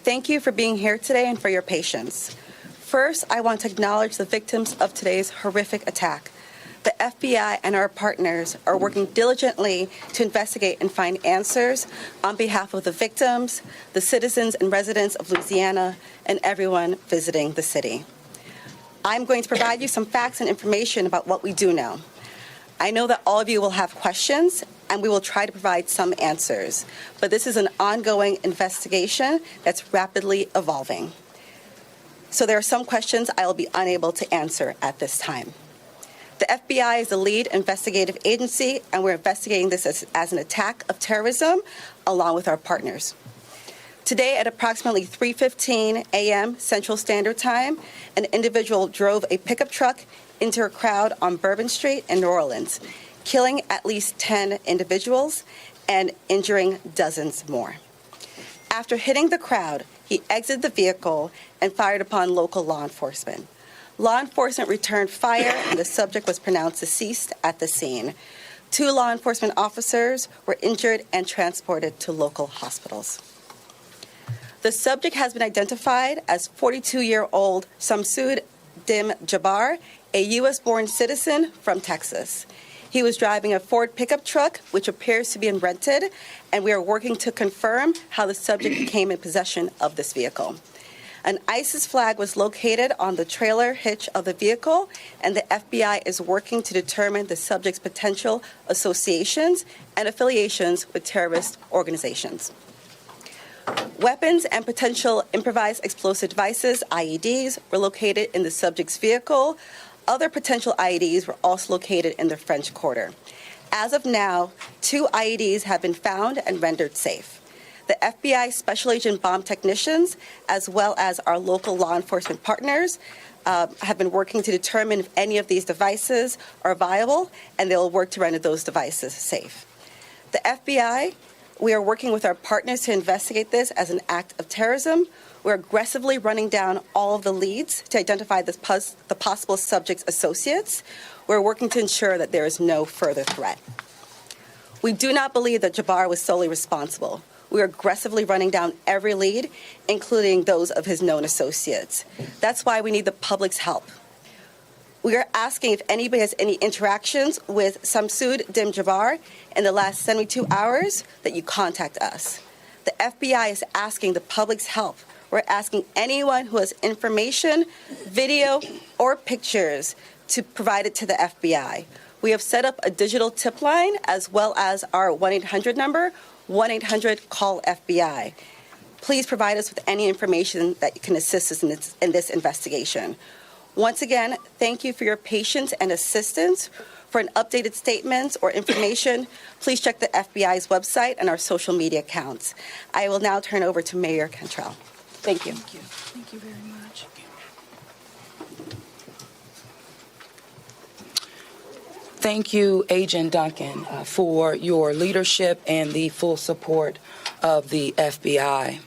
Thank you for being here today and for your patience. First, I want to acknowledge the victims of today's horrific attack. The FBI and our partners are working diligently to investigate and find answers on behalf of the victims, the citizens and residents of Louisiana, and everyone visiting the city. I'm going to provide you some facts and information about what we do know. I know that all of you will have questions, and we will try to provide some answers, but this is an ongoing investigation that's rapidly evolving. So there are some questions I will be unable to answer at this time. The FBI is the lead investigative agency, and we're investigating this as an attack of terrorism along with our partners. Today at approximately 3:15 a.m. Central Standard Time, an individual drove a pickup truck into a crowd on Bourbon Street in New Orleans, killing at least 10 individuals and injuring dozens more. After hitting the crowd, he exited the vehicle and fired upon local law enforcement. Law enforcement returned fire, and the subject was pronounced deceased at the scene. 2 law enforcement officers were injured and transported to local hospitals. The subject has been identified as 42-year-old Samsud Dim Jabbar, a U.S.-born citizen from Texas. He was driving a Ford pickup truck, which appears to be rented, and we are working to confirm how the subject came in possession of this vehicle. An ISIS flag was located on the trailer hitch of the vehicle, and the FBI is working to determine the subject's potential associations and affiliations with terrorist organizations. Weapons and potential improvised explosive devices, IEDs, were located in the subject's vehicle. Other potential IEDs were also located in the French Quarter. As of now, 2 IEDs have been found and rendered safe. The FBI Special Agent bomb technicians, as well as our local law enforcement partners, have been working to determine if any of these devices are viable, and they will work to render those devices safe. The FBI, we are working with our partners to investigate this as an act of terrorism. We're aggressively running down all of the leads to identify the possible subject's associates. We're working to ensure that there is no further threat. We do not believe that Jabbar was solely responsible. We are aggressively running down every lead, including those of his known associates. That's why we need the public's help. We are asking if anybody has any interactions with Samsud Dim Jabbar in the last 72 hours that you contact us. The FBI is asking the public's help. We're asking anyone who has information, video, or pictures to provide it to the FBI. We have set up a digital tip line as well as our 1-800 number, 1-800-CALL-FBI. Please provide us with any information that can assist us in this investigation. Once again, thank you for your patience and assistance. For an updated statement or information, please check the FBI's website and our social media accounts. I will now turn over to Mayor Cantrell. Thank you. Thank you. Thank you very much. Thank you, Agent Duncan, for your leadership and the full support of the FBI.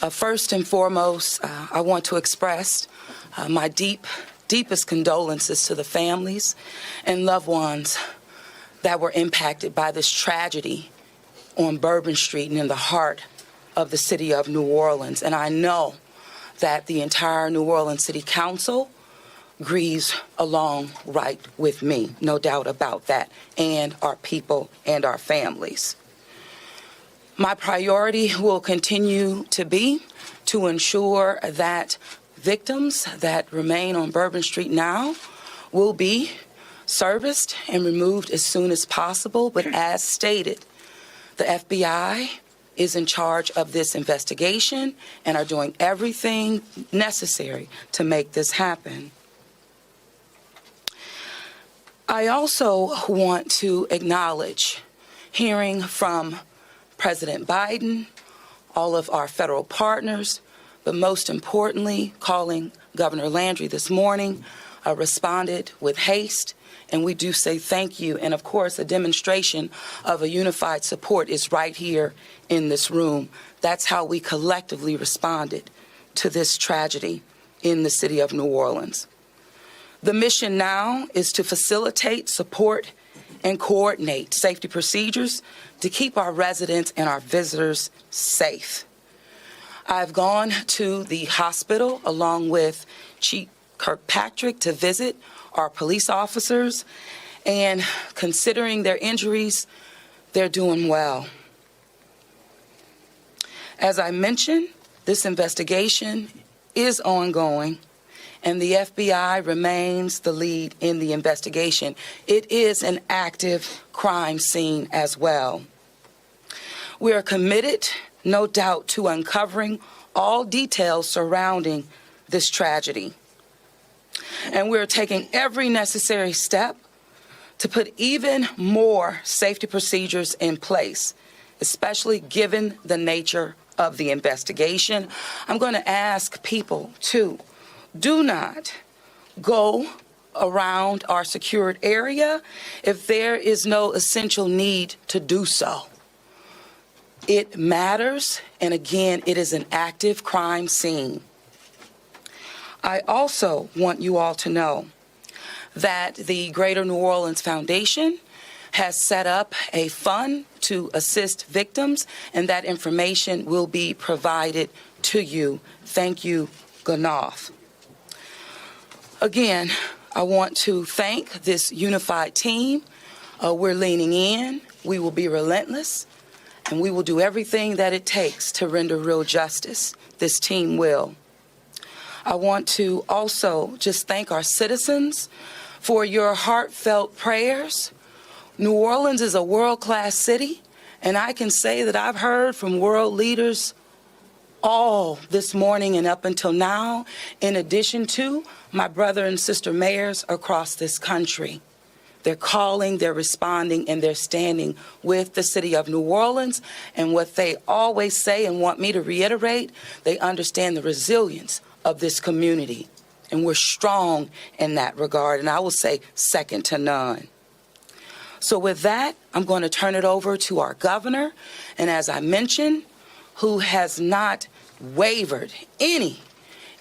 First and foremost, I want to express my deepest condolences to the families and loved ones that were impacted by this tragedy on Bourbon Street and in the heart of the city of New Orleans. And I know that the entire New Orleans City Council grieves along right with me, no doubt about that, and our people and our families. My priority will continue to be to ensure that victims that remain on Bourbon Street now will be serviced and removed as soon as possible. But as stated, the FBI is in charge of this investigation and are doing everything necessary to make this happen. I also want to acknowledge hearing from President Biden, all of our federal partners, but most importantly, calling Governor Landry this morning, responded with haste, and we do say thank you. And of course, a demonstration of a unified support is right here in this room. That's how we collectively responded to this tragedy in the city of New Orleans. The mission now is to facilitate, support, and coordinate safety procedures to keep our residents and our visitors safe. I've gone to the hospital along with Chief Kirkpatrick to visit our police officers, and considering their injuries, they're doing well. As I mentioned, this investigation is ongoing, and the FBI remains the lead in the investigation. It is an active crime scene as well. We are committed, no doubt, to uncovering all details surrounding this tragedy. And we're taking every necessary step to put even more safety procedures in place, especially given the nature of the investigation. I'm going to ask people to do not go around our secured area if there is no essential need to do so. It matters, and again, it is an active crime scene. I also want you all to know that the Greater New Orleans Foundation has set up a fund to assist victims, and that information will be provided to you. Thank you, Ganoff. Again, I want to thank this unified team. We're leaning in. We will be relentless, and we will do everything that it takes to render real justice. This team will. I want to also just thank our citizens for your heartfelt prayers. New Orleans is a world-class city, and I can say that I've heard from world leaders all this morning and up until now, in addition to my brother and sister mayors across this country. They're calling, they're responding, and they're standing with the city of New Orleans. And what they always say and want me to reiterate, they understand the resilience of this community. And we're strong in that regard, and I will say second to none. So with that, I'm going to turn it over to our governor, and as I mentioned, who has not wavered any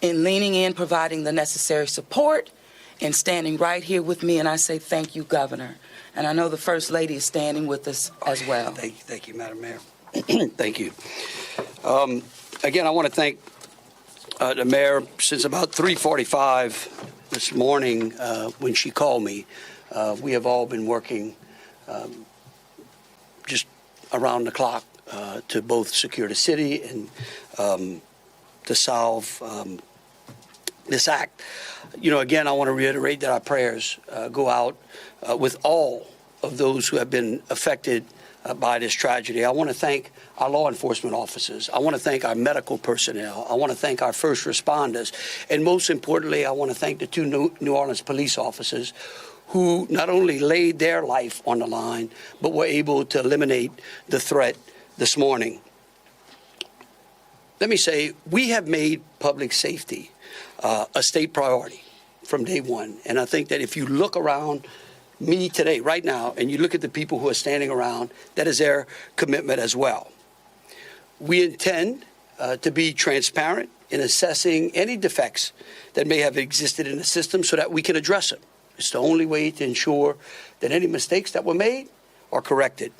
in leaning in, providing the necessary support, and standing right here with me, and I say thank you, Governor. And I know the First Lady is standing with us as well. Thank you, Madam Mayor. Thank you. Again, I want to thank the Mayor. Since about 3:45 this morning, when she called me, we have all been working just around the clock to both secure the city and to solve this act. You know, again, I want to reiterate that our prayers go out with all of those who have been affected by this tragedy. I want to thank our law enforcement officers. I want to thank our medical personnel. I want to thank our first responders. And most importantly, I want to thank the two New Orleans police officers who not only laid their life on the line, but were able to eliminate the threat this morning. Let me say, we have made public safety a state priority from day one. And I think that if you look around me today, right now, and you look at the people who are standing around, that is their commitment as well. We intend to be transparent in assessing any defects that may have existed in the system so that we can address them. It's the only way to ensure that any mistakes that were made are corrected.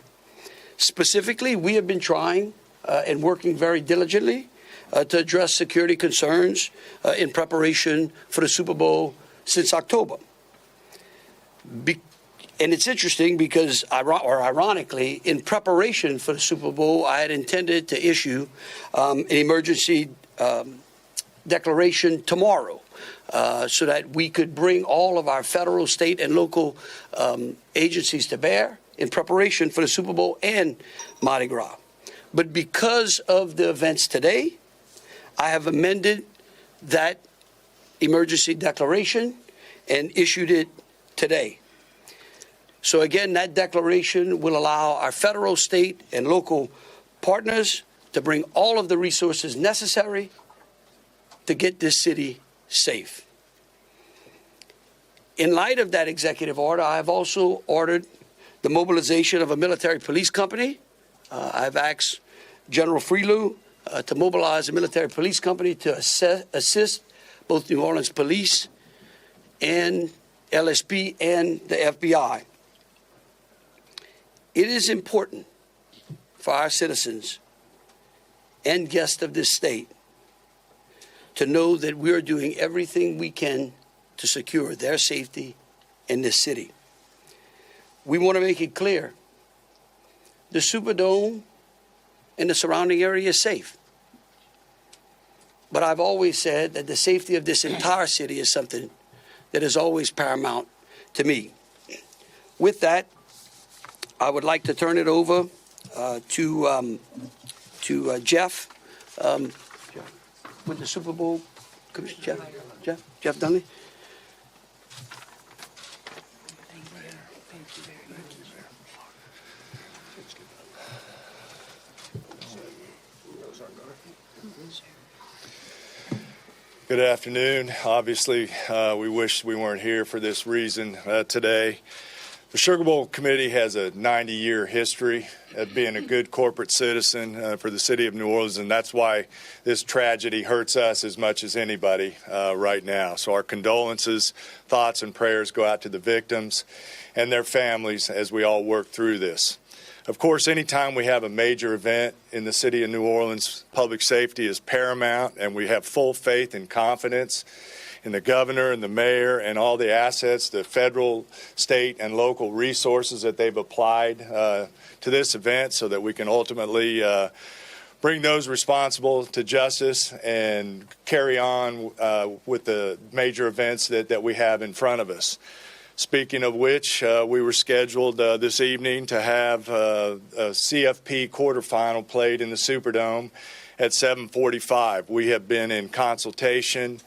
Specifically, we have been trying and working very diligently to address security concerns in preparation for the Super Bowl since October. And it's interesting because, ironically, in preparation for the Super Bowl, I had intended to issue an emergency declaration tomorrow so that we could bring all of our federal, state, and local agencies to bear in preparation for the Super Bowl and Mardi Gras. But because of the events today, I have amended that emergency declaration and issued it today. So again, that declaration will allow our federal, state, and local partners to bring all of the resources necessary to get this city safe. In light of that executive order, I have also ordered the mobilization of a military police company. I've asked General Freelou to mobilize a military police company to assist both New Orleans Police and LSP and the FBI. It is important for our citizens and guests of this state to know that we are doing everything we can to secure their safety in this city. We want to make it clear, the Superdome and the surrounding area is safe. But I've always said that the safety of this entire city is something that is always paramount to me. With that, I would like to turn it over to Jeff with the Super Bowl Commission. Jeff Dunley. Good afternoon. Obviously, we wish we weren't here for this reason today. The Sugar Bowl Committee has a 90-year history of being a good corporate citizen for the city of New Orleans, and that's why this tragedy hurts us as much as anybody right now. So our condolences, thoughts, and prayers go out to the victims and their families as we all work through this. Of course, anytime we have a major event in the city of New Orleans, public safety is paramount, and we have full faith and confidence in the governor and the mayor and all the assets, the federal, state, and local resources that they've applied to this event so that we can ultimately bring those responsible to justice and carry on with the major events that we have in front of us. Speaking of which, we were scheduled this evening to have a CFP quarterfinal played in the Superdome at 7:45. We have been in consultation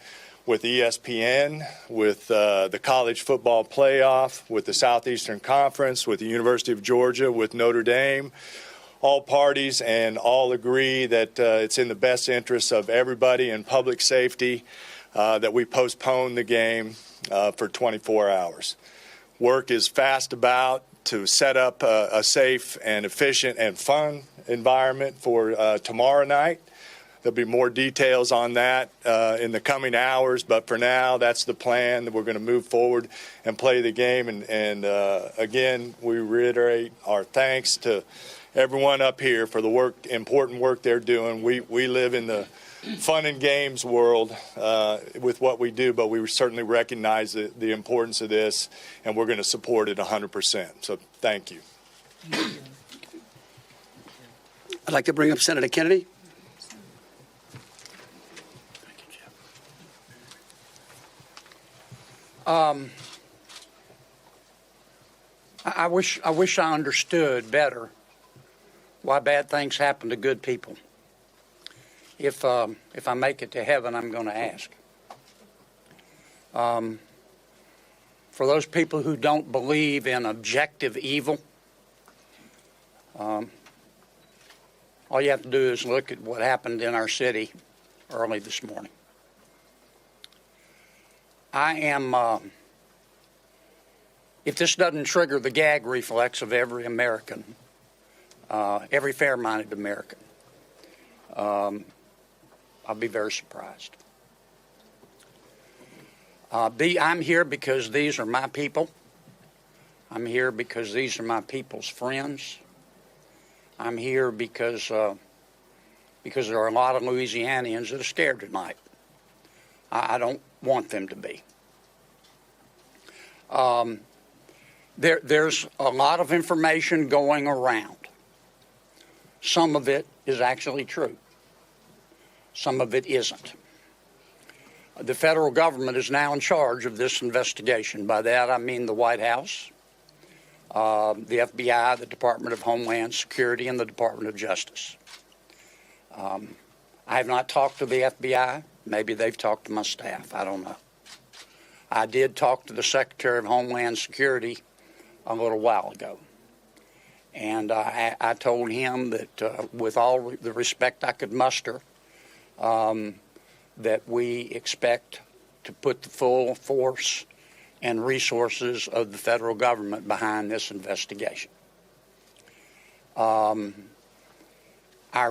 with ESPN, with the College Football Playoff, with the Southeastern Conference, with the University of Georgia, with Notre Dame. All parties and all agree that it's in the best interest of everybody and public safety that we postpone the game for 24 hours. Work is fast about to set up a safe and efficient and fun environment for tomorrow night. There'll be more details on that in the coming hours, but for now, that's the plan, that we're going to move forward and play the game. And again, we reiterate our thanks to everyone up here for the important work they're doing. We live in the fun and games world with what we do, but we certainly recognize the importance of this, and we're going to support it 100%. So thank you. I'd like to bring up Senator Kennedy. I wish I understood better why bad things happen to good people. If I make it to heaven, I'm going to ask. For those people who don't believe in objective evil, all you have to do is look at what happened in our city early this morning. I am, if this doesn't trigger the gag reflex of every American, every fair-minded American, I'll be very surprised. I'm here because these are my people. I'm here because these are my people's friends. I'm here because there are a lot of Louisianians that are scared tonight. I don't want them to be. There's a lot of information going around. Some of it is actually true. Some of it isn't. The federal government is now in charge of this investigation. By that, I mean the White House, the FBI, the Department of Homeland Security, and the Department of Justice. I have not talked to the FBI. Maybe they've talked to my staff. I don't know. I did talk to the Secretary of Homeland Security a little while ago. And I told him that with all the respect I could muster, that we expect to put the full force and resources of the federal government behind this investigation. Our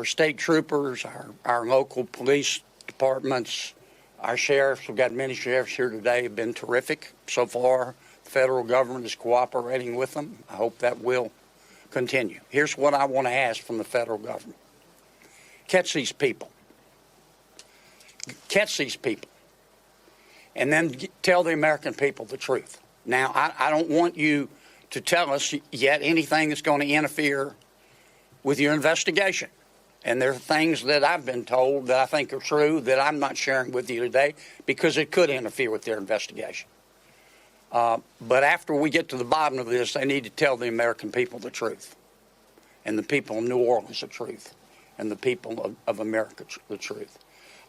state troopers, our local police departments, our sheriffs, we've got many sheriffs here today, have been terrific so far. The federal government is cooperating with them. I hope that will continue. Here's what I want to ask from the federal government. catch these people. Catch these people. And then tell the American people the truth. Now, I don't want you to tell us yet anything that's going to interfere with your investigation. And there are things that I've been told that I think are true that I'm not sharing with you today because it could interfere with their investigation. But after we get to the bottom of this, they need to tell the American people the truth, and the people of New Orleans the truth, and the people of America the truth.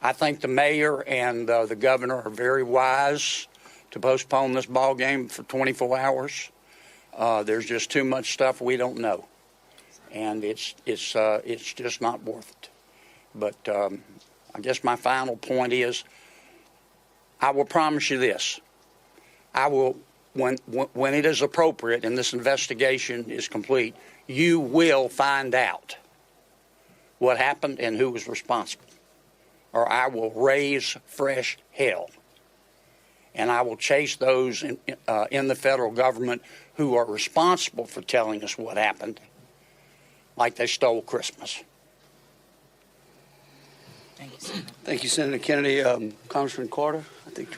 I think the mayor and the governor are very wise to postpone this ball game for 24 hours. There's just too much stuff we don't know, and it's just not worth it. But I guess my final point is, I will promise you this: I will, when it is appropriate and this investigation is complete, you will find out what happened and who was responsible, or I will raise fresh hell. And I will chase those in the federal government who are responsible for telling us what happened, like they stole Christmas. Thank you, Senator. Thank you, Senator Kennedy. Congressman Carter, I think.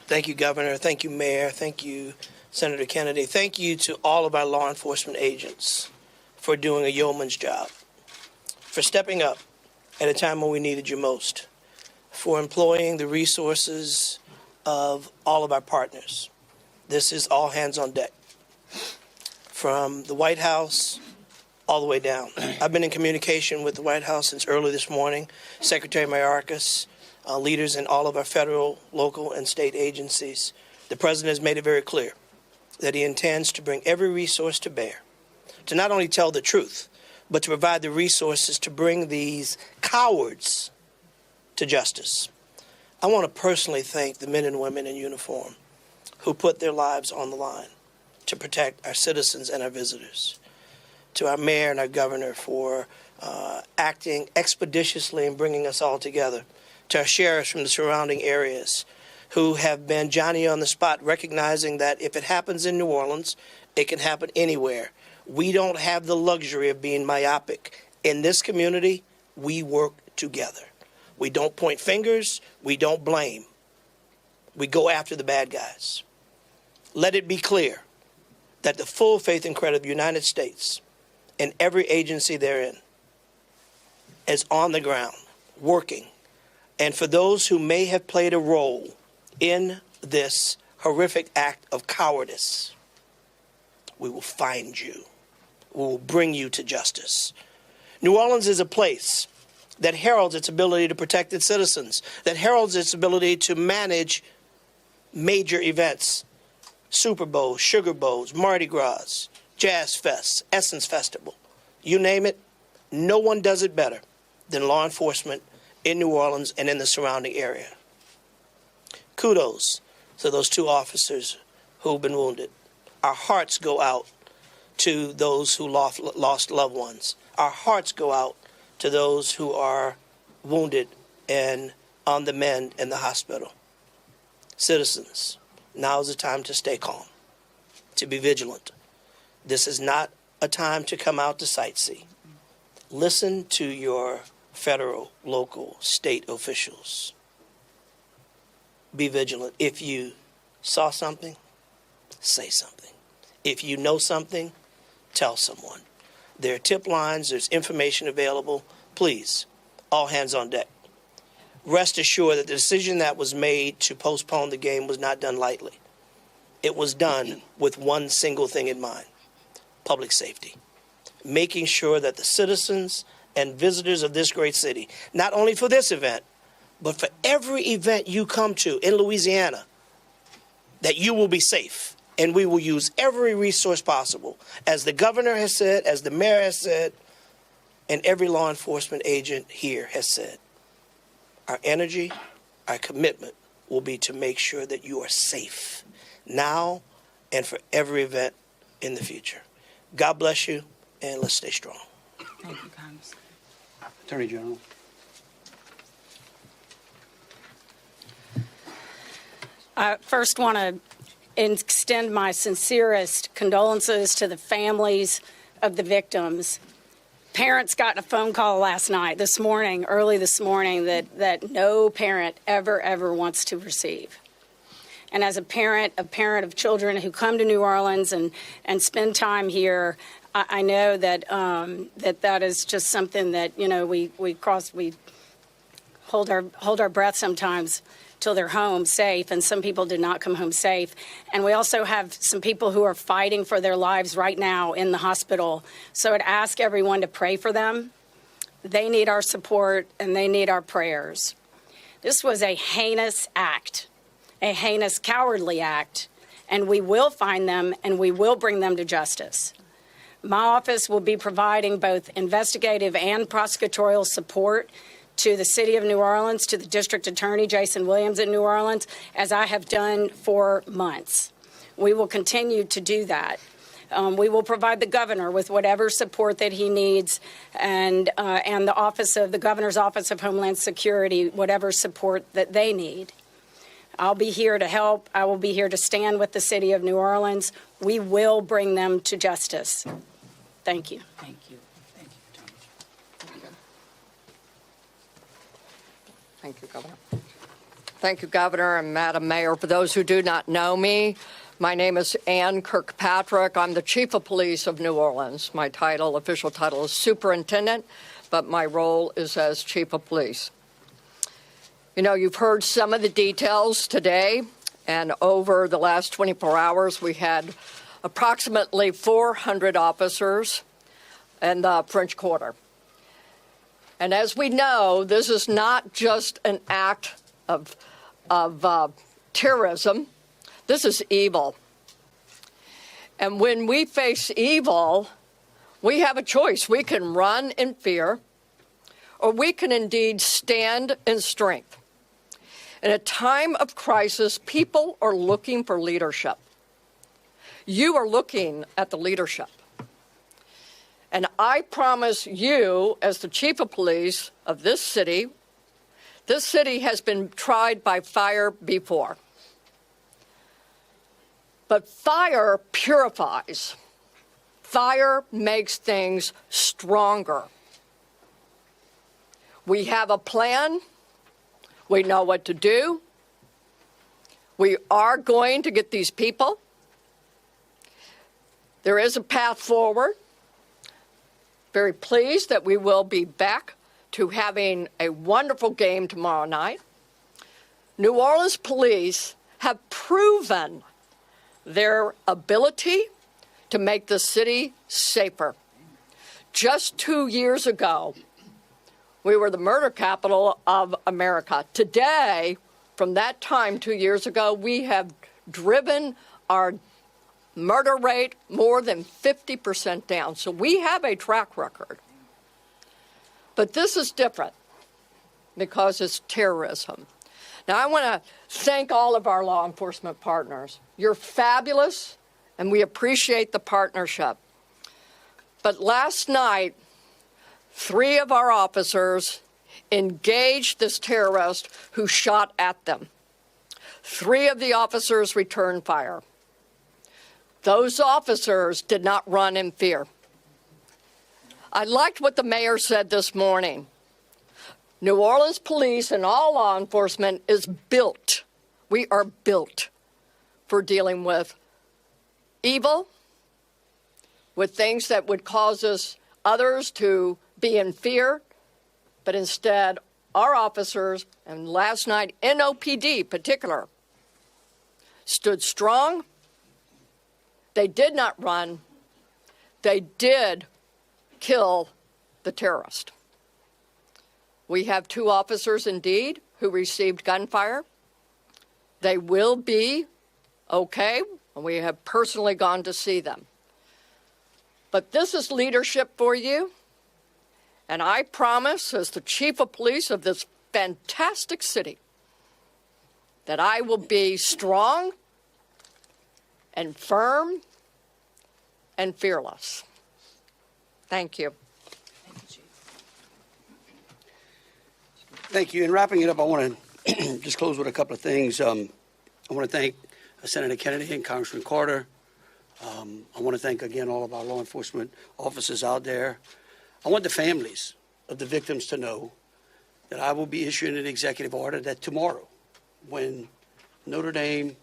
Thank you, Governor. Thank you, Mayor. Thank you, Senator Kennedy. Thank you to all of our law enforcement agents for doing a yeoman's job, for stepping up at a time when we needed you most, for employing the resources of all of our partners. This is all hands on deck, from the White House all the way down. I've been in communication with the White House since early this morning. Secretary Mayorkas, leaders in all of our federal, local, and state agencies. The president has made it very clear that he intends to bring every resource to bear to not only tell the truth, but to provide the resources to bring these cowards to justice. I want to personally thank the men and women in uniform who put their lives on the line to protect our citizens and our visitors. To our mayor and our governor for acting expeditiously and bringing us all together. To our sheriffs from the surrounding areas who have been Johnny on the spot, recognizing that if it happens in New Orleans, it can happen anywhere. We don't have the luxury of being myopic. In this community, we work together. We don't point fingers. We don't blame. We go after the bad guys. Let it be clear that the full faith and credit of the United States and every agency therein is on the ground, working. And for those who may have played a role in this horrific act of cowardice, we will find you. We will bring you to justice. New Orleans is a place that heralds its ability to protect its citizens, that heralds its ability to manage major events, Super Bowls, Sugar Bowls, Mardi Gras, Jazz Fest, Essence Festival. You name it, no one does it better than law enforcement in New Orleans and in the surrounding area. Kudos to those two officers who've been wounded. Our hearts go out to those who lost loved ones. Our hearts go out to those who are wounded and on the mend in the hospital. Citizens, now is the time to stay calm, to be vigilant. This is not a time to come out to sightsee. Listen to your federal, local, state officials. Be vigilant. If you saw something, say something. If you know something, tell someone. There are tip lines, there's information available. Please, all hands on deck. Rest assured that the decision that was made to postpone the game was not done lightly. It was done with one single thing in mind: public safety. Making sure that the citizens and visitors of this great city, not only for this event, but for every event you come to in Louisiana, that you will be safe. And we will use every resource possible, as the governor has said, as the mayor has said, and every law enforcement agent here has said. Our energy, our commitment will be to make sure that you are safe now and for every event in the future. God bless you, and let's stay strong. Thank you, Congressman. Attorney General. I first want to extend my sincerest condolences to the families of the victims. Parents got a phone call early this morning, that no parent ever wants to receive. And as a parent of children who come to New Orleans and spend time here, I know that that is just something that, we hold our breath sometimes till they're home safe, and some people did not come home safe. And we also have some people who are fighting for their lives right now in the hospital. So I'd ask everyone to pray for them. They need our support, and they need our prayers. This was a heinous act, a heinous, cowardly act, and we will find them, and we will bring them to justice. My office will be providing both investigative and prosecutorial support to the City of New Orleans, to the District Attorney, Jason Williams in New Orleans, as I have done for months. We will continue to do that. We will provide the governor with whatever support that he needs, and the Governor's Office of Homeland Security, whatever support that they need. I'll be here to help. I will be here to stand with the City of New Orleans. We will bring them to justice. Thank you. Thank you. Thank you, Governor. Thank you, Governor and Madam Mayor. For those who do not know me, my name is Ann Kirkpatrick. I'm the Chief of Police of New Orleans. My official title is Superintendent, but my role is as Chief of Police. You've heard some of the details today, and over the last 24 hours, we had approximately 400 officers in the French Quarter. And as we know, this is not just an act of terrorism. This is evil. And when we face evil, we have a choice. We can run in fear, or we can indeed stand in strength. In a time of crisis, people are looking for leadership. You are looking at the leadership. And I promise you, as the Chief of Police of this city has been tried by fire before. But fire purifies. Fire makes things stronger. We have a plan. We know what to do. We are going to get these people. There is a path forward. Very pleased that we will be back to having a wonderful game tomorrow night. New Orleans police have proven their ability to make the city safer. Just 2 years ago, we were the murder capital of America. Today, from that time 2 years ago, we have driven our murder rate more than 50% down. So we have a track record. But this is different because it's terrorism. Now, I want to thank all of our law enforcement partners. You're fabulous, and we appreciate the partnership. But last night, 3 of our officers engaged this terrorist who shot at them. 3 of the officers returned fire. Those officers did not run in fear. I liked what the mayor said this morning. New Orleans police and all law enforcement is built. We are built for dealing with evil, with things that would cause others to be in fear, but instead our officers, and last night NOPD particular, stood strong. They did not run. They did kill the terrorist. We have 2 officers, indeed, who received gunfire. They will be okay, and we have personally gone to see them. But this is leadership for you, and I promise, as the Chief of Police of this fantastic city, that I will be strong and firm and fearless. Thank you. Thank you. In wrapping it up, I want to just close with a couple of things. I want to thank Senator Kennedy and Congressman Carter I want to thank again all of our law enforcement officers out there. I want the families of the victims to know that I will be issuing an executive order that tomorrow, when Notre Dame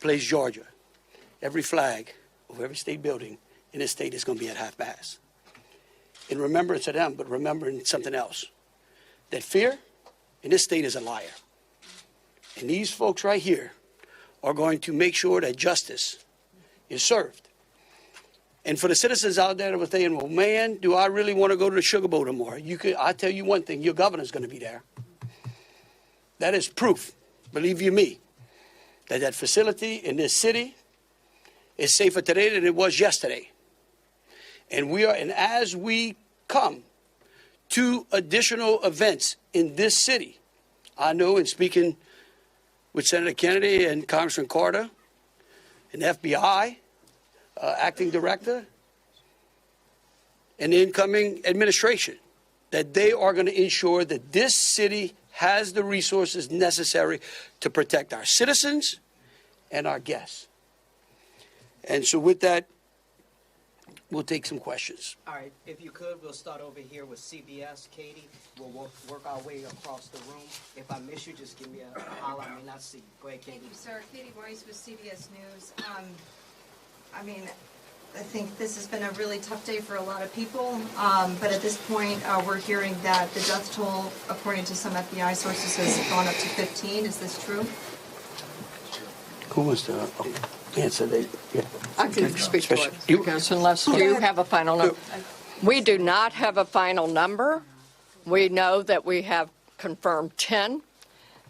plays Georgia, every flag of every state building in this state is going to be at half-mast. In remembrance of them, but remembering something else, that fear in this state is a liar. And these folks right here are going to make sure that justice is served. And for the citizens out there that were saying, well, man, do I really want to go to the Sugar Bowl tomorrow? I'll tell you one thing, your governor's going to be there. That is proof, believe you me, that that facility in this city is safer today than it was yesterday. And as we come to additional events in this city, I know in speaking with Senator Kennedy and Congressman Carter, and FBI acting director, and the incoming administration, that they are going to ensure that this city has the resources necessary to protect our citizens and our guests. And so with that, we'll take some questions. All right, if you could, we'll start over here with CBS. Katie, we'll work our way across the room. If I miss you, just give me a holler. I may not see you. Go ahead, Katie. Thank you, sir. Katie Boyce with CBS News. I mean, I think this has been a really tough day for a lot of people, but at this point, we're hearing that the death toll, according to some FBI sources, has gone up to 15. Is this true? Who was the answer? Yeah. I can speak to it, because unless you have a final number. We do not have a final number. We know that we have confirmed 10,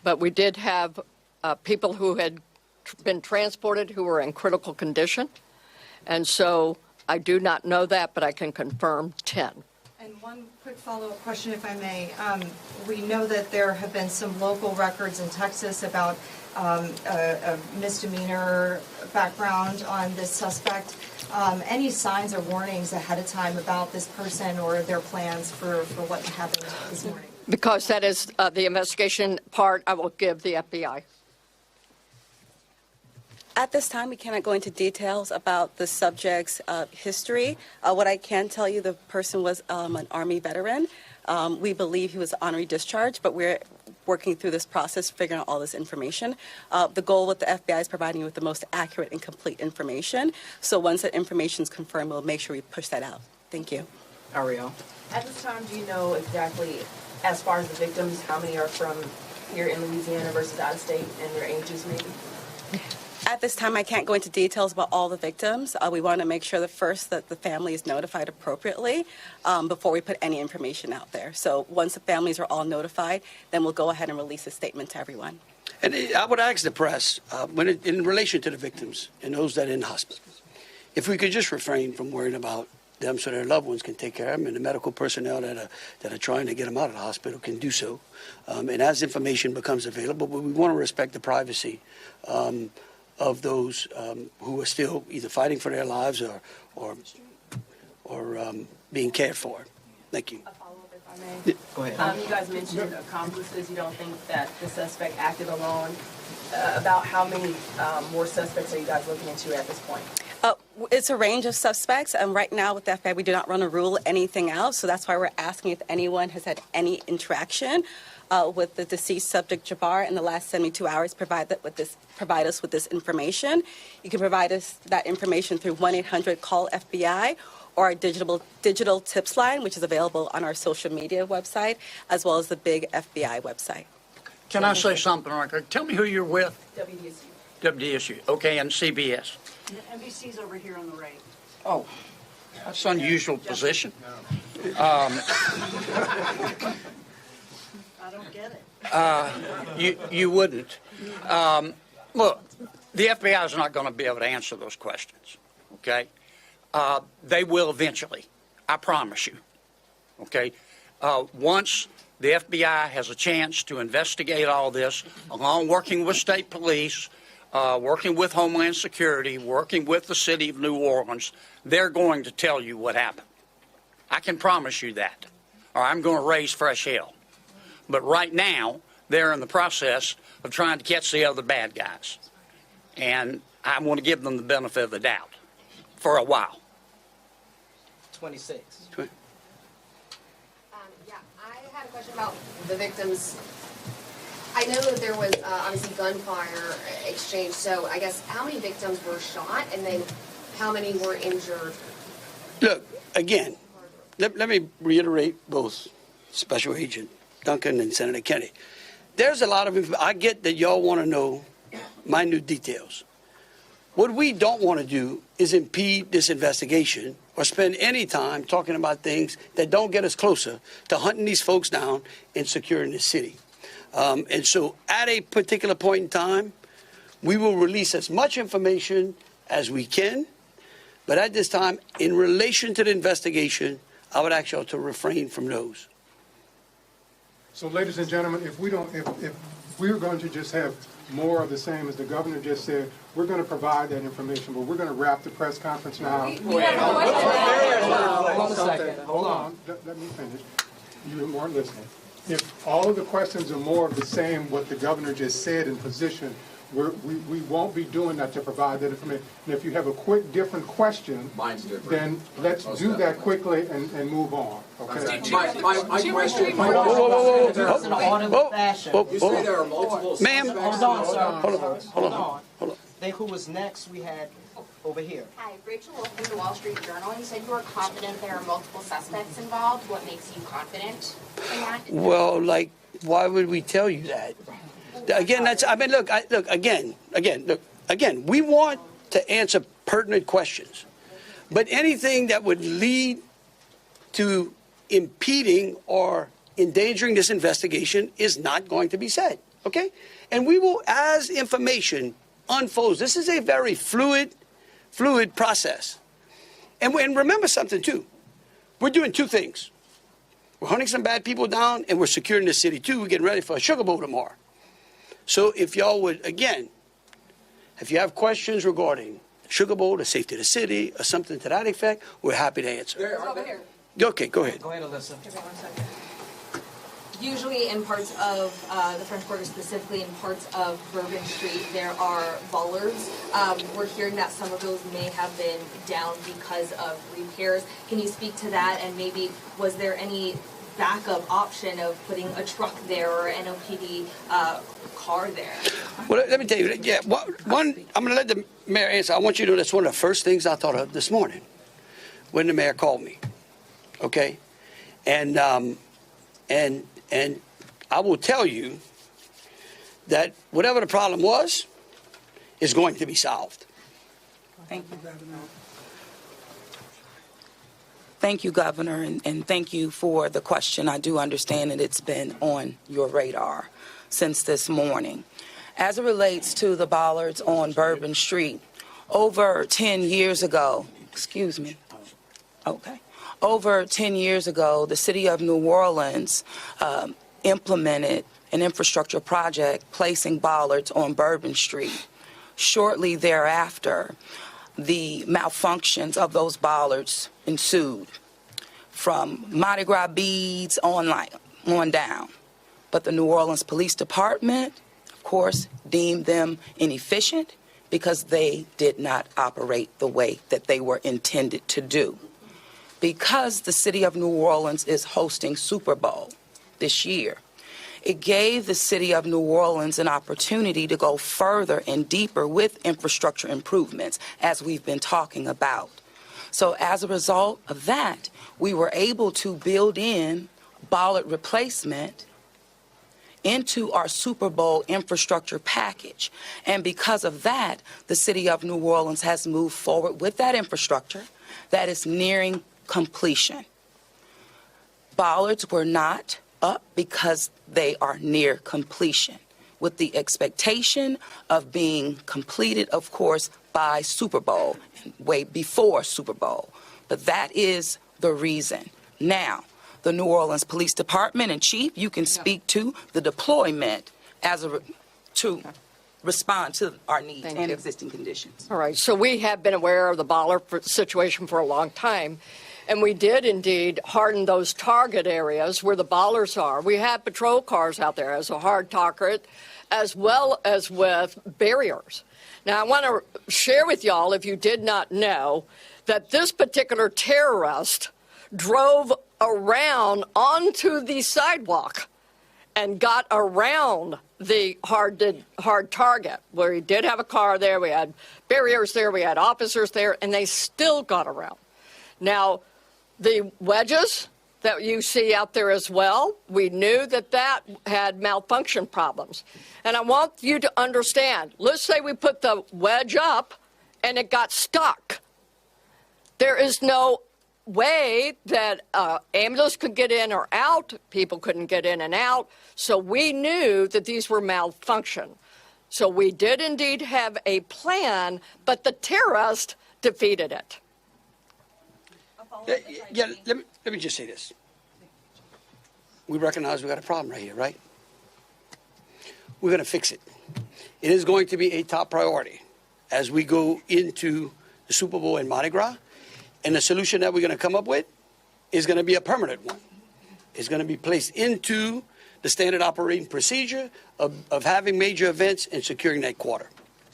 but we did have people who had been transported who were in critical condition. And so I do not know that, but I can confirm 10. And one quick follow-up question, if I may. We know that there have been some local records in Texas about a misdemeanor background on this suspect. Any signs or warnings ahead of time about this person or their plans for what happened this morning? Because that is the investigation part, I will give the FBI. At this time, we cannot go into details about the subject's history. What I can tell you, the person was an Army veteran. We believe he was honorary discharged, but we're working through this process, figuring out all this information. The goal with the FBI is providing you with the most accurate and complete information. So once that information is confirmed, we'll make sure we push that out. Thank you. Ariel. At this time, do you know exactly, as far as the victims, how many are from here in Louisiana versus out of state, and their ages maybe? At this time, I can't go into details about all the victims. We want to make sure that first that the family is notified appropriately before we put any information out there. So once the families are all notified, then we'll go ahead and release a statement to everyone. And I would ask the press, in relation to the victims and those that are in hospital, if we could just refrain from worrying about them so their loved ones can take care of them, and the medical personnel that are trying to get them out of the hospital can do so. And as information becomes available, but we want to respect the privacy of those who are still either fighting for their lives or being cared for. Thank you. A follow-up, if I may. Go ahead. You guys mentioned accomplices. You don't think that the suspect acted alone. About how many more suspects are you guys looking into at this point? It's a range of suspects. Right now with the FBI, we do not want to rule anything out. So that's why we're asking if anyone has had any interaction with the deceased subject Jabbar in the last 72 hours, provide us with this information. You can provide us that information through 1-800-CALL-FBI or our digital tips line, which is available on our social media website, as well as the big FBI website. Can I say something right quick? Tell me who you're with. WDSU. WDSU. Okay, and CBS. NBC's over here on the right. Oh, that's an unusual position. I don't get it. You wouldn't. Look, the FBI is not going to be able to answer those questions, okay? They will eventually, I promise you, okay? Once the FBI has a chance to investigate all this, along working with state police, working with Homeland Security, working with the city of New Orleans, they're going to tell you what happened. I can promise you that, or I'm going to raise fresh hell. But right now, they're in the process of trying to catch the other bad guys. And I want to give them the benefit of the doubt for a while. 26. Yeah, I had a question about the victims. I know that there was obviously gunfire exchange, so I guess how many victims were shot and then how many were injured? Look, again, let me reiterate both Special Agent Duncan and Senator Kennedy. There's a lot of, I get that y'all want to know minute details. What we don't want to do is impede this investigation or spend any time talking about things that don't get us closer to hunting these folks down and securing the city. And so at a particular point in time, we will release as much information as we can. But at this time, in relation to the investigation, I would ask y'all to refrain from those. So, ladies and gentlemen, if we're going to just have more of the same as the governor just said, we're going to provide that information, but we're going to wrap the press conference now. Hold on a second. Hold on. Let me finish. You weren't listening. If all of the questions are more of the same, what the governor just said in position, we won't be doing that to provide that information. And if you have a quick, different question, then let's do that quickly and move on. Okay. My question. In an audible fashion. You say there are multiple. Ma'am. Hold on, sir. Hold on. Then who was next? We had over here. Hi, Rachel Wolf from the Wall Street Journal. You said you were confident there are multiple suspects involved. What makes you confident in that? Well, like, why would we tell you that? Again, that's, I mean, look, again, we want to answer pertinent questions. But anything that would lead to impeding or endangering this investigation is not going to be said, okay? And we will, as information unfolds, this is a very fluid process. And remember something, too. We're doing two things. We're hunting some bad people down, and we're securing the city, too. We're getting ready for a Sugar Bowl tomorrow. So if y'all would, again, if you have questions regarding Sugar Bowl, the safety of the city, or something to that effect, we're happy to answer. Over here. Okay, go ahead. Go ahead, Alyssa. Usually in parts of the French Quarter, specifically in parts of Bourbon Street, there are bollards. We're hearing that some of those may have been down because of repairs. Can you speak to that? And maybe was there any backup option of putting a truck there or an NOPD car there? Well, let me tell you, yeah, one, I'm going to let the mayor answer. I want you to know that's one of the first things I thought of this morning when the mayor called me, okay? And I will tell you that whatever the problem was is going to be solved. Thank you, Governor. Thank you, Governor, and thank you for the question. I do understand that it's been on your radar since this morning. As it relates to the bollards on Bourbon Street, over 10 years ago, over 10 years ago, the city of New Orleans implemented an infrastructure project placing bollards on Bourbon Street. Shortly thereafter, the malfunctions of those bollards ensued from Mardi Gras beads on down. But the New Orleans Police Department, of course, deemed them inefficient because they did not operate the way that they were intended to do. Because the city of New Orleans is hosting Super Bowl this year, it gave the city of New Orleans an opportunity to go further and deeper with infrastructure improvements, as we've been talking about. So as a result of that, we were able to build in bollard replacement into our Super Bowl infrastructure package. And because of that, the city of New Orleans has moved forward with that infrastructure that is nearing completion. Bollards were not up because they are near completion, with the expectation of being completed, of course, by Super Bowl, way before Super Bowl. But that is the reason. Now, the New Orleans Police Department and Chief, you can speak to the deployment to respond to our needs and existing conditions. All right, so we have been aware of the bollard situation for a long time. And we did indeed harden those target areas where the bollards are. We have patrol cars out there as a hard target, as well as with barriers. Now, I want to share with y'all, if you did not know, that this particular terrorist drove around onto the sidewalk and got around the hard target, where he did have a car there, we had barriers there, we had officers there, and they still got around. Now, the wedges that you see out there as well, we knew that that had malfunction problems. And I want you to understand, let's say we put the wedge up and it got stuck. There is no way that ambulance could get in or out, people couldn't get in and out, so we knew that these were malfunction. So we did indeed have a plan, but the terrorist defeated it. Yeah, let me just say this. We recognize we got a problem right here, right? We're going to fix it. It is going to be a top priority as we go into the Super Bowl and Mardi Gras. And the solution that we're going to come up with is going to be a permanent one. It's going to be placed into the standard operating procedure of having major events and securing that quarter.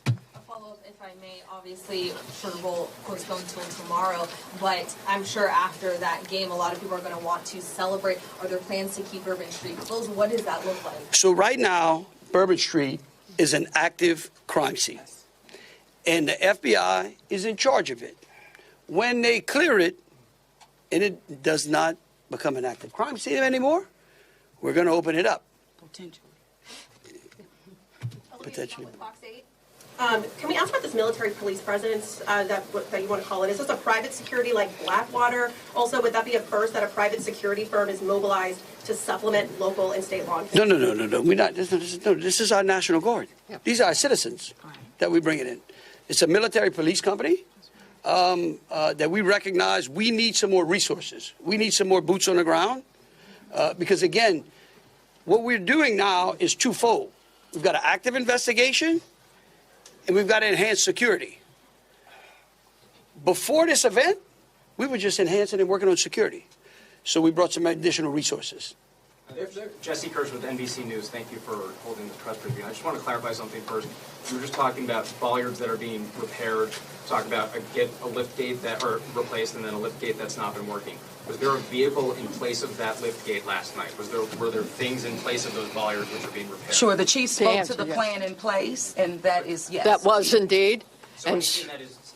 A follow-up, if I may. Obviously, Super Bowl postponed until tomorrow, but I'm sure after that game, a lot of people are going to want to celebrate. Are there plans to keep Bourbon Street closed? What does that look like? So right now, Bourbon Street is an active crime scene, and the FBI is in charge of it. When they clear it, and it does not become an active crime scene anymore, we're going to open it up. Potentially. Can we ask about this military police presence that you want to call it? Is this a private security like Blackwater? Also, would that be a first that a private security firm is mobilized to supplement local and state law enforcement? No. We're not. This is our National Guard. Yep. These are our citizens that we bring it in. It's a military police company that we recognize we need some more resources. We need some more boots on the ground because, again, what we're doing now is twofold. We've got an active investigation and we've got to enhance security. Before this event, we were just enhancing and working on security. So we brought some additional resources. Jesse Kirsch with NBC News. Thank you for holding the press briefing. I just want to clarify something first. You were just talking about bollards that are being repaired, talk about a lift gate that are replaced and then a lift gate that's not been working. Was there a vehicle in place of that lift gate last night? Were there things in place of those bollards which are being repaired? Sure, the chief spoke to the plan in place, and that is yes. That was indeed. So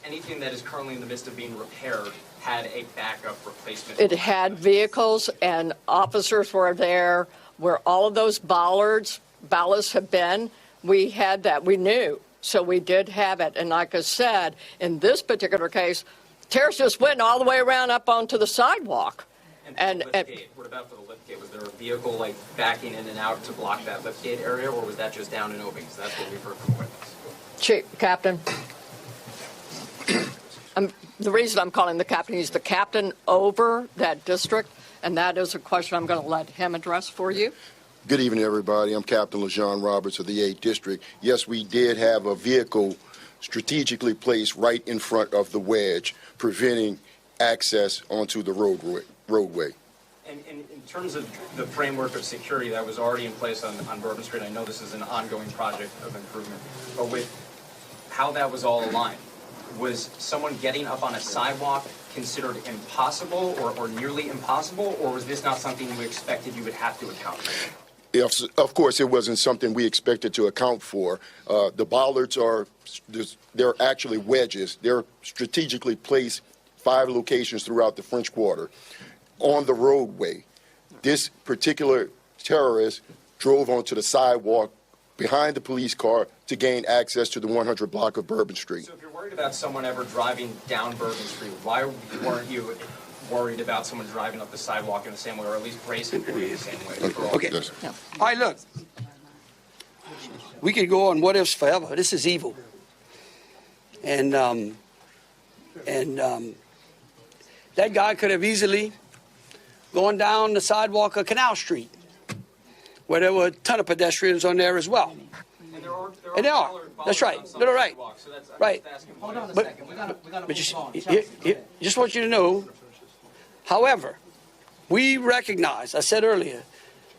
anything that is currently in the midst of being repaired had a backup replacement? It had vehicles and officers were there where all of those ballasts have been. We had that. We knew. So we did have it. And like I said, in this particular case, terrorists just went all the way around up onto the sidewalk. And the lift gate, what about for the lift gate? Was there a vehicle like backing in and out to block that lift gate area, or was that just down and open? Because that's what we've heard from witnesses. Chief, Captain. The reason I'm calling the captain, he's the captain over that district, and that is a question I'm going to let him address for you. Good evening, everybody. I'm Captain LaJean Roberts of the 8th District. Yes, we did have a vehicle strategically placed right in front of the wedge, preventing access onto the roadway. And in terms of the framework of security that was already in place on Bourbon Street, I know this is an ongoing project of improvement, but with how that was all aligned, was someone getting up on a sidewalk considered impossible or nearly impossible, or was this not something you expected you would have to account for? Yes, of course, it wasn't something we expected to account for. The bollards they're actually wedges. They're strategically placed 5 locations throughout the French Quarter on the roadway. This particular terrorist drove onto the sidewalk behind the police car to gain access to the 100 block of Bourbon Street. So if you're worried about someone ever driving down Bourbon Street, why weren't you worried about someone driving up the sidewalk in the same way, or at least bracing for you the same way? Okay. All right, look. We could go on what ifs forever. This is evil. And that guy could have easily gone down the sidewalk of Canal Street, where there were a ton of pedestrians on there as well. And there are. That's right. No, right. Right. Hold on a second. We gotta move on. Just want you to know, however, we recognize, I said earlier,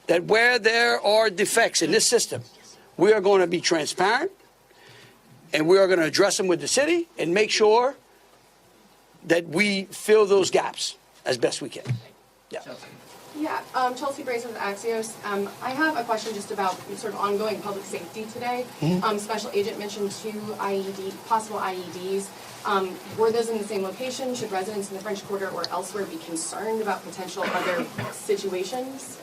that where there are defects in this system, we are going to be transparent, and we are going to address them with the city and make sure that we fill those gaps as best we can. Yeah. Yeah, Chelsea Brace with Axios. I have a question just about sort of ongoing public safety today. Special Agent mentioned 2 possible IEDs. Were those in the same location? Should residents in the French Quarter or elsewhere be concerned about potential other situations?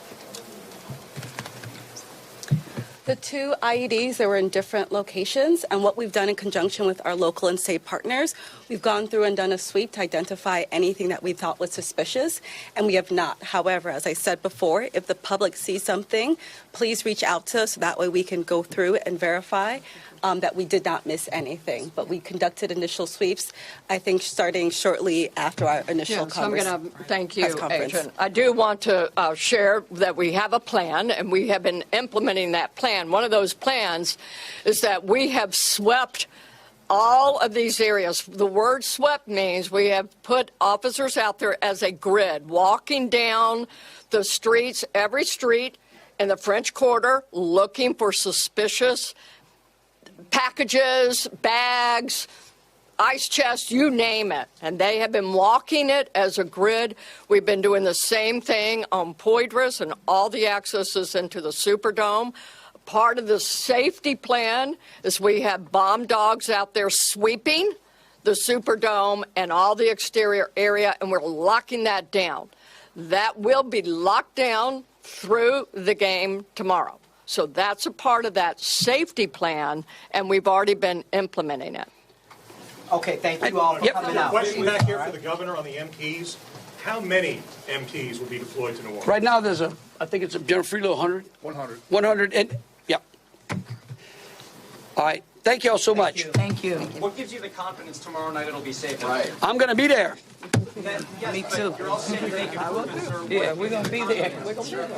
The 2 IEDs, they were in different locations, and what we've done in conjunction with our local and state partners, we've gone through and done a sweep to identify anything that we thought was suspicious, and we have not. However, as I said before, if the public sees something, please reach out to us so that way we can go through and verify that we did not miss anything. But we conducted initial sweeps, I think, starting shortly after our initial Yes, I'm going to thank you, conference. Agent. I do want to share that we have a plan, and we have been implementing that plan. One of those plans is that we have swept all of these areas. The word swept means we have put officers out there as a grid, walking down the streets, every street in the French Quarter, looking for suspicious packages, bags, ice chests, you name it. And they have been walking it as a grid. We've been doing the same thing on Poydras and all the accesses into the Superdome. Part of the safety plan is we have bomb dogs out there sweeping the Superdome and all the exterior area, and we're locking that down. That will be locked down through the game tomorrow. So that's a part of that safety plan, and we've already been implementing it. Okay, thank you all for coming out. Question back here for the governor on the MPs. How many MPs will be deployed to New Orleans? Right now, there's I think it's General Freelo, 100? 100. 100, and, yeah. All right, thank you all so much. Thank you. What gives you the confidence tomorrow night it'll be safe? Right. I'm going to be there. Me too. You're all saying thank you for the Yeah, we're going to be there. concern.